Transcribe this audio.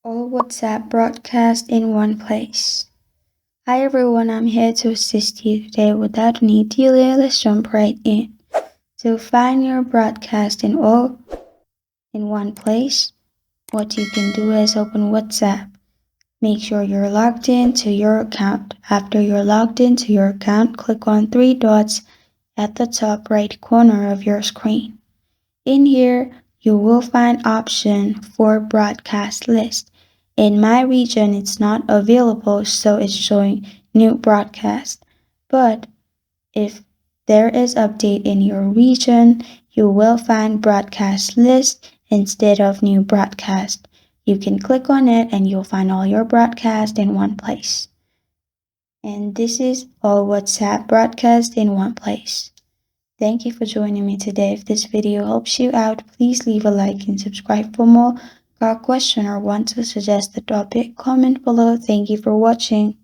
All WhatsApp broadcast in one place. Hi everyone, I'm here to assist you today. Without any delay, let's jump right in. To find your broadcast all in one place, what you can do is open WhatsApp. Make sure you're logged into your account. After you're logged into your account, click on three dots at the top right corner of your screen. In here, you will find option for broadcast list. In my region, it's not available, so it's showing new broadcast. But if there is update in your region, you will find broadcast list instead of new broadcast. You can click on it and you'll find all your broadcast in one place. And this is all WhatsApp broadcast in one place. Thank you for joining me today. If this video helps you out, please leave a like and subscribe for more. Got a question or want to suggest a topic? Comment below. Thank you for watching.